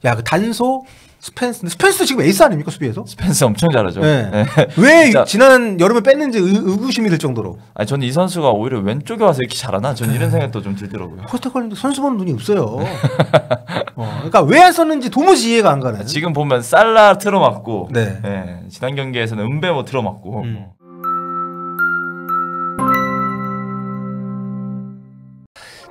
야, 그 단소 스펜스 지금 에이스 아닙니까 수비에서? 스펜스 엄청 잘하죠. 네. 네. 왜 진짜. 지난 여름에 뺐는지 의구심이 들 정도로. 아니 저는 이 선수가 오히려 왼쪽에 와서 이렇게 잘하나? 저는 이런 생각도 좀 들더라고요. 포스터컬도 선수 보는 눈이 없어요. 그러니까 왜 안 썼는지 도무지 이해가 안 가네. 지금 보면 살라 틀어맞고, 네. 네. 지난 경기에서는 은베모 틀어맞고.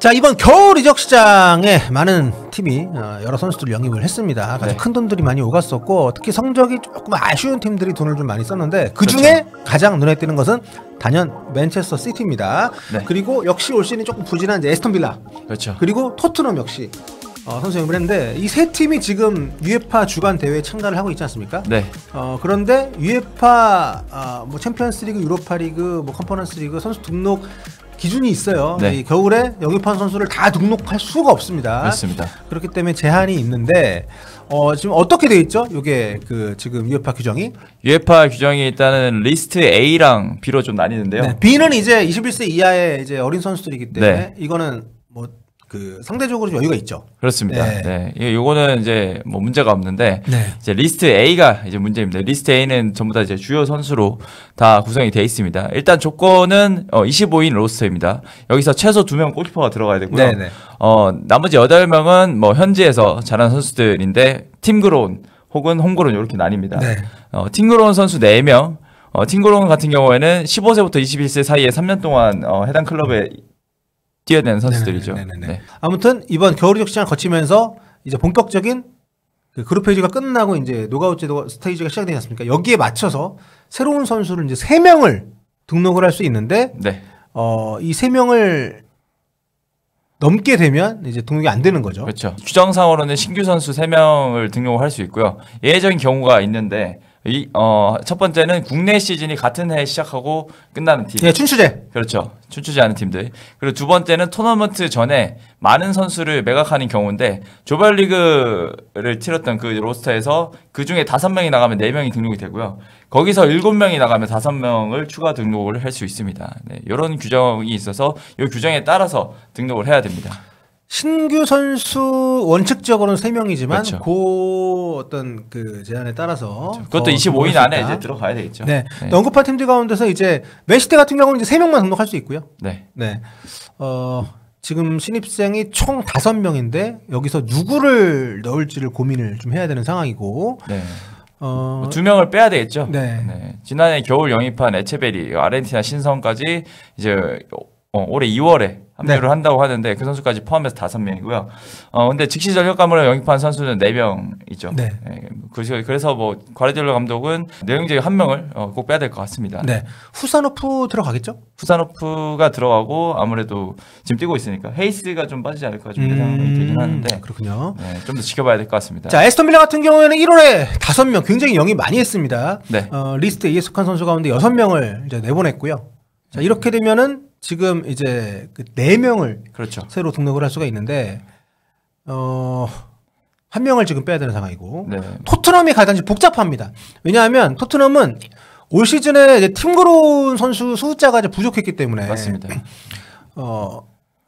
자, 이번 겨울 이적 시장에 많은 팀이 여러 선수들을 영입을 했습니다. 아주 네. 큰 돈들이 많이 오갔었고 특히 성적이 조금 아쉬운 팀들이 돈을 좀 많이 썼는데 그중에 그렇죠. 가장 눈에 띄는 것은 단연 맨체스터 시티입니다. 네. 그리고 역시 올 시즌이 조금 부진한 이제 에스턴 빌라. 그렇죠. 그리고 토트넘 역시 선수 영입을 했는데 이 세 팀이 지금 UEFA 주간 대회에 참가를 하고 있지 않습니까? 네. 그런데 UEFA 뭐 챔피언스리그, 유로파리그, 뭐 컨퍼런스리그 선수 등록 기준이 있어요. 네. 이 겨울에 영입한 선수를 다 등록할 수가 없습니다. 그렇습니다. 그렇기 때문에 제한이 있는데 지금 어떻게 돼 있죠? 이게 그 지금 UEFA 규정이? UEFA 규정이 일단은 리스트 A랑 B로 좀 나뉘는데요. 네. B는 이제 21세 이하의 이제 어린 선수들이기 때문에 네. 이거는 뭐 그 상대적으로 좀 여유가 있죠. 그렇습니다. 네. 네. 요거는 이제 뭐 문제가 없는데 네. 이제 리스트 A가 이제 문제입니다. 리스트 A는 전부 다 이제 주요 선수로 다 구성이 되어 있습니다. 일단 조건은 25인 로스터입니다. 여기서 최소 2명 골키퍼가 들어가야 되고요. 네네. 나머지 8명은 뭐 현지에서 잘하는 선수들인데 팀그로운 혹은 홈그로운 이렇게 나뉩니다. 네. 팀그로운 선수 4명, 팀그로운 같은 경우에는 15세부터 21세 사이에 3년 동안 해당 클럽에 뛰어야 되는 선수들이죠. 네. 아무튼 이번 겨울 이적 시장을 거치면서 이제 본격적인 그 그룹 페이지가 끝나고 이제 노가웃 제도 스테이지가 시작되지 않습니까? 여기에 맞춰서 새로운 선수를 이제 3명을 등록을 할 수 있는데 네. 이 3명을 넘게 되면 이제 등록이 안 되는 거죠. 그렇죠. 규정상으로는 신규 선수 3명을 등록을 할 수 있고요. 예외적인 경우가 있는데 첫 번째는 국내 시즌이 같은 해에 시작하고 끝나는 팀. 예, 춘추제. 그렇죠. 춘추제 하는 팀들. 그리고 두 번째는 토너먼트 전에 많은 선수를 매각하는 경우인데 조별리그를 치렀던 그 로스터에서 그 중에 5명이 나가면 4명이 등록이 되고요. 거기서 7명이 나가면 5명을 추가 등록을 할 수 있습니다. 네, 이런 규정이 있어서 이 규정에 따라서 등록을 해야 됩니다. 신규 선수 원칙적으로는 3명이지만 그렇죠. 그 어떤 그 제한에 따라서 그렇죠. 그것도 25인 안에 이제 들어가야 되겠죠. 네. 네. 언급한 팀들 가운데서 이제 맨시티 같은 경우는 이제 3명만 등록할 수 있고요. 네. 네. 지금 신입생이 총 5명인데 여기서 누구를 넣을지를 고민을 좀 해야 되는 상황이고. 네. 2명을 빼야 되겠죠. 네. 네. 지난해 겨울 영입한 에체베리, 아르헨티나 신성까지 이제 올해 2월에 합류를 네. 한다고 하는데 그 선수까지 포함해서 5명이고요. 근데 즉시 전력감으로 영입한 선수는 4명이죠. 네. 네. 그래서 뭐 과르디올라 감독은 내용적인 1명을 꼭 빼야 될 것 같습니다. 네. 후사노프 들어가겠죠? 후사노프가 들어가고 아무래도 지금 뛰고 있으니까 헤이스가 좀 빠지지 않을까 좀 예상이 되긴 하는데. 그렇군요. 네, 좀 더 지켜봐야 될 것 같습니다. 자, 에스턴 빌라 같은 경우에는 1월에 5명 굉장히 영입 많이 했습니다. 네. 리스트 A에 속한 선수 가운데 6명을 이제 내보냈고요. 자, 이렇게 되면은 지금 이제 그 4명을 그렇죠. 새로 등록을 할 수가 있는데 1명을 지금 빼야 되는 상황이고 네. 토트넘이 가든지 복잡합니다. 왜냐하면 토트넘은 올 시즌에 이제 팀그로운 선수 숫자가 이제 부족했기 때문에 맞습니다.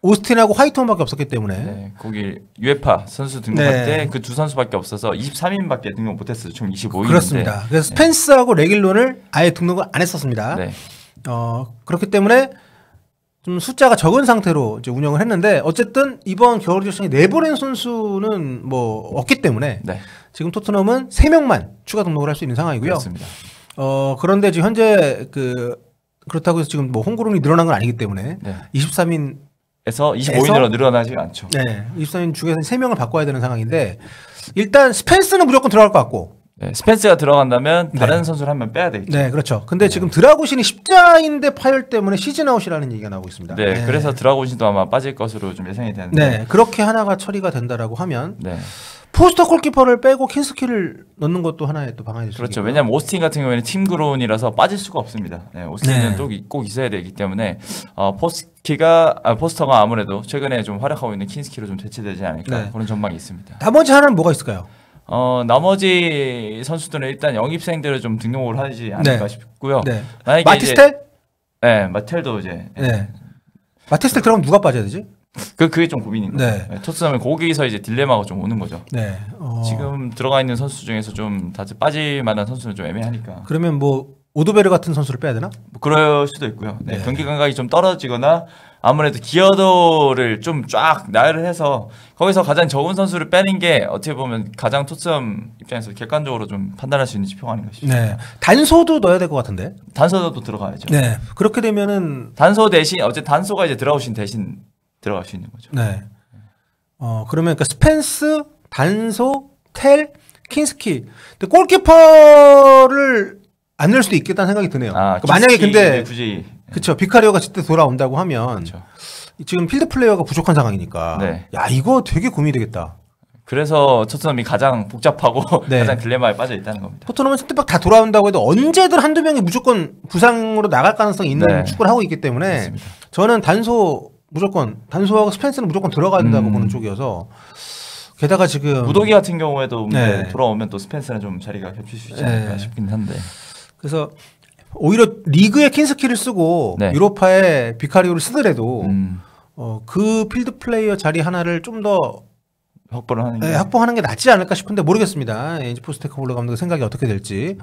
오스틴하고 화이트홈밖에 없었기 때문에 네, 거기 UEFA 선수 등록할 네. 때 그 두 선수밖에 없어서 23인밖에 등록 못했어요. 총 25인인데. 그렇습니다. 그래서 스펜스하고 레길론을 아예 등록을 안 했었습니다. 네. 그렇기 때문에 좀 숫자가 적은 상태로 이제 운영을 했는데 어쨌든 이번 겨울 이적 시장에 내보낸 선수는 뭐 없기 때문에 네. 지금 토트넘은 3명만 추가 등록을 할 수 있는 상황이고요. 그렇습니다. 그런데 지금 현재 그렇다고 해서 지금 뭐 홈그룹이 늘어난 건 아니기 때문에 네. 23인 에서 25인으로 늘어나지 않죠. 네, 23인 중에서 3명을 바꿔야 되는 상황인데 일단 스펜스는 무조건 들어갈 것 같고. 네, 스펜스가 들어간다면 다른 네. 선수를 한 명 빼야 되겠죠. 네, 그렇죠. 근데 지금 드라구신이 십자인대 파열 때문에 시즌 아웃이라는 얘기가 나오고 있습니다. 네, 그래서 드라곤신도 아마 빠질 것으로 좀 예상이 되는데. 네, 그렇게 하나가 처리가 된다라고 하면 네. 포스터 골키퍼를 빼고 킨스키를 넣는 것도 하나의 또 방안일 수 그렇죠. 있고요. 왜냐하면 오스틴 같은 경우에는 팀그로운이라서 빠질 수가 없습니다. 네, 오스틴은 네. 꼭 있어야 되기 때문에 포스터가 아무래도 최근에 좀 활약하고 있는 킨스키로 좀 대체되지 않을까 네. 그런 전망이 있습니다. 나머지 하나는 뭐가 있을까요? 나머지 선수들은 일단 영입생들을 좀 등록을 하지 않을까 네. 싶고요. 네. 만약에 마티스텔? 네, 마텔도 이제 네. 마티스텔 들어가면 누가 빠져야 되지? 그게 좀 고민인 거죠. 네. 토트넘은 거기서 이제 딜레마가 좀 오는 거죠. 네. 지금 들어가 있는 선수 중에서 좀 다들 빠질 만한 선수는 좀 애매하니까. 그러면 뭐 오도베르 같은 선수를 빼야 되나? 뭐 그럴 수도 있고요. 네, 네. 경기 감각이 좀 떨어지거나 아무래도 기여도를 좀 쫙 나열을 해서 거기서 가장 적은 선수를 빼는 게 어떻게 보면 가장 토트넘 입장에서 객관적으로 좀 판단할 수 있는 지표가 아닌가 싶습니다. 네. 단소도 넣어야 될 것 같은데. 단소도 들어가야죠. 네. 그렇게 되면은 단소 대신 어제 단소가 이제 들어오신 대신 들어갈 수 있는 거죠. 네. 그러면 그러니까 스펜스, 단소, 텔, 킨스키. 근데 골키퍼를 안 넣을 수도 있겠다는 생각이 드네요. 그러니까 만약에 근데 굳이 그쵸 비카리오가 그때 돌아온다고 하면 그렇죠. 지금 필드 플레이어가 부족한 상황이니까 네. 야 이거 되게 고민이 되겠다. 그래서 토트넘이 가장 복잡하고 네. 가장 딜레마에 빠져 있다는 겁니다. 토트넘은 센터백 다 돌아온다고 해도 언제든 한두 명이 무조건 부상으로 나갈 가능성이 있는 네. 축구를 하고 있기 때문에 맞습니다. 저는 단소하고 스펜스는 무조건 들어가야 된다고 보는 쪽이어서 게다가 지금 무도기 같은 경우에도 네. 돌아오면 또 스펜스랑 좀 자리가 겹칠 수 있지 네. 않을까 싶긴 한데. 그래서 오히려 리그에 킨스키를 쓰고 네. 유로파에 비카리오를 쓰더라도 음, 그 필드 플레이어 자리 하나를 좀 더 확보를 하는 게 확보하는 게 낫지 않을까 싶은데 모르겠습니다. 엔지 포스테코글루 감독의 생각이 어떻게 될지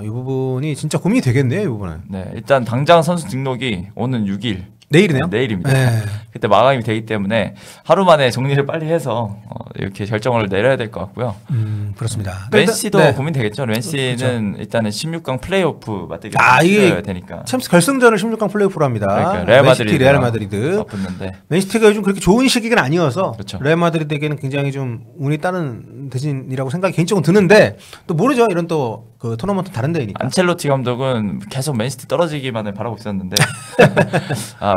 이 부분이 진짜 고민이 되겠네요. 이 부분은 네, 일단 당장 선수 등록이 오는 6일 내일이네요. 내일입니다. 네. 그때 마감이 되기 때문에 하루 만에 정리를 빨리 해서 이렇게 결정을 내려야 될 것 같고요. 그렇습니다. 맨시티도 네. 고민되겠죠. 맨시티는 일단은 16강 플레이오프 맞대결 이게 치러야 되니까. 챔스 결승전을 16강 플레이오프로 합니다. 그러니까 레알 마드리드, 레알 마드리드. 붙는데 맨시티가 요즘 그렇게 좋은 시기가 아니어서 그렇죠. 레알 마드리드에게는 굉장히 좀 운이 따른 대진이라고 생각이 개인적으로 드는데 또 모르죠. 이런 또 그 토너먼트 다른 데이니까. 안첼로티 감독은 계속 맨시티 떨어지기만을 바라고 있었는데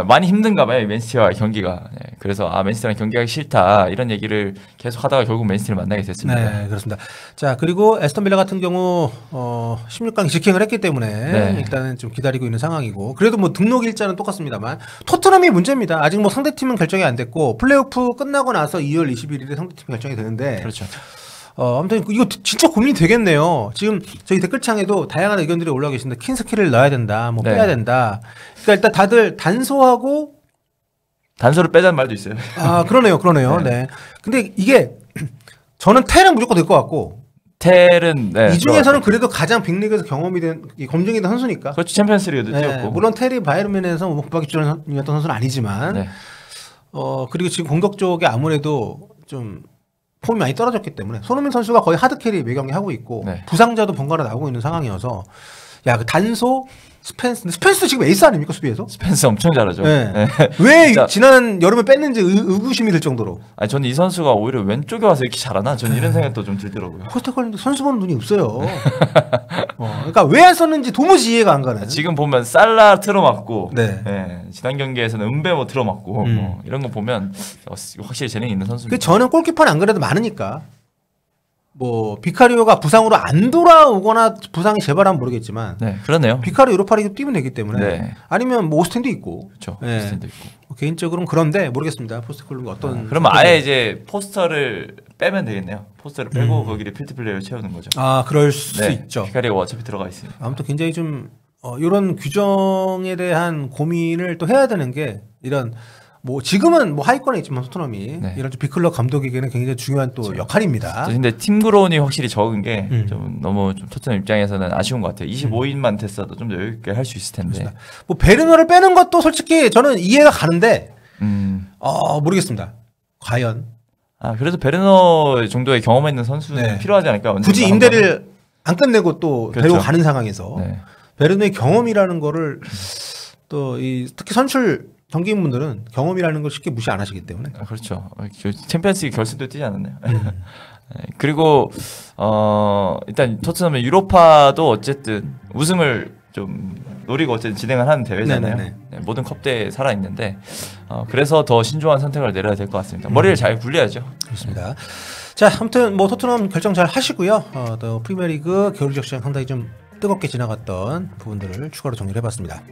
많이 힘든가 봐요. 맨시티와 경기가. 네, 그래서 맨시티랑 경기하기 싫다 이런 얘기를 계속 하다가 결국 맨시티를 만나게 됐습니다. 네, 그렇습니다. 자, 그리고 에스턴 빌라 같은 경우 16강 직행을 했기 때문에 네. 일단은 좀 기다리고 있는 상황이고 그래도 뭐 등록 일자는 똑같습니다만 토트넘이 문제입니다. 아직 뭐 상대팀은 결정이 안 됐고 플레이오프 끝나고 나서 2월 21일에 상대팀이 결정이 되는데 그렇죠. 아무튼 이거 진짜 고민이 되겠네요. 지금 저희 댓글창에도 다양한 의견들이 올라와 계신데 킨스키를 넣어야 된다, 뭐 네. 빼야 된다. 그러니까 일단 다들 단소하고 단서를 빼자는 말도 있어요. 그러네요. 네. 근데 이게 저는 테랑 무조건 될 것 같고 텔은 이 중에서는 그래도 가장 빅리그에서 경험이 된 검증이 된 선수니까. 그렇죠. 챔피언스리그도 뛰었고. 물론 테리 바이에른에서 못 받기 전이었던 선수는 아니지만 네. 그리고 지금 공격 쪽에 아무래도 좀 폼이 많이 떨어졌기 때문에 손흥민 선수가 거의 하드캐리 매경기 하고 있고 네. 부상자도 번갈아 나오고 있는 상황이어서 그 단소 스펜스도 지금 에이스 아닙니까 수비에서? 스펜스 엄청 잘하죠. 네. 네. 왜 진짜. 지난 여름에 뺐는지 의구심이 들 정도로. 저는 이 선수가 오히려 왼쪽에 와서 이렇게 잘하나? 저는 이런 생각도 좀 들더라고요. 포스테코글루 선수 보는 눈이 없어요. 그러니까 왜 안 썼는지 도무지 이해가 안 가네. 지금 보면 살라 틀어맞고, 네. 지난 경기에서는 은베모 틀어맞고, 뭐 이런 거 보면 확실히 재능이 있는 선수입니다. 저는 골키퍼는 안 그래도 많으니까. 뭐 비카리오가 부상으로 안 돌아오거나 부상이 재발하면 모르겠지만 네, 그러네요. 비카리오 유로파리그 뛰면 되기 때문에 네. 아니면 뭐 오스틴도 있고 그렇죠. 네. 오스틴도 있고. 개인적으로는 그런데 모르겠습니다. 포스테코글루가 어떤 그러면 아예 이제 포스터를 빼면 되겠네요. 포스터를 빼고 거기를 필드 플레이어를 채우는 거죠. 그럴 수 네, 있죠. 피카리오가 어차피 들어가 있으니까. 아무튼 굉장히 좀 이런 규정에 대한 고민을 또 해야 되는 게 이런 뭐 지금은 뭐 하위권에 있지만 토트넘이 네. 이런 좀 빅클럽 감독에게는 굉장히 중요한 또 역할입니다. 근데 팀 그론이 확실히 적은 게 좀 음. 너무 좀 토트넘 입장에서는 아쉬운 것 같아요. 25인만 됐어도 좀 더 여유 있게 할 수 있을 텐데. 뭐 베르너를 빼는 것도 솔직히 저는 이해가 가는데 모르겠습니다. 과연 그래도 베르너 정도의 경험 있는 선수는 네. 필요하지 않을까? 굳이 임대를 안 끝내고 또 그렇죠. 데리고 가는 상황에서 네. 베르너의 경험이라는 거를 또 특히 선출 경기인분들은 경험이라는 걸 쉽게 무시 안 하시기 때문에 그렇죠. 챔피언스리그 결승도 뛰지 않았나요? 네. 그리고 일단 토트넘의 유로파도 어쨌든 우승을 좀 노리고 어쨌든 진행을 하는 대회잖아요. 네네네. 네, 모든 컵대에 살아 있는데 그래서 더 신중한 선택을 내려야 될 것 같습니다. 머리를 잘 굴려야죠. 그렇습니다. 자, 아무튼 뭐 토트넘 결정 잘 하시고요. 또 프리미어리그 겨울 적시장 상당히 좀 뜨겁게 지나갔던 부분들을 추가로 정리를 해봤습니다.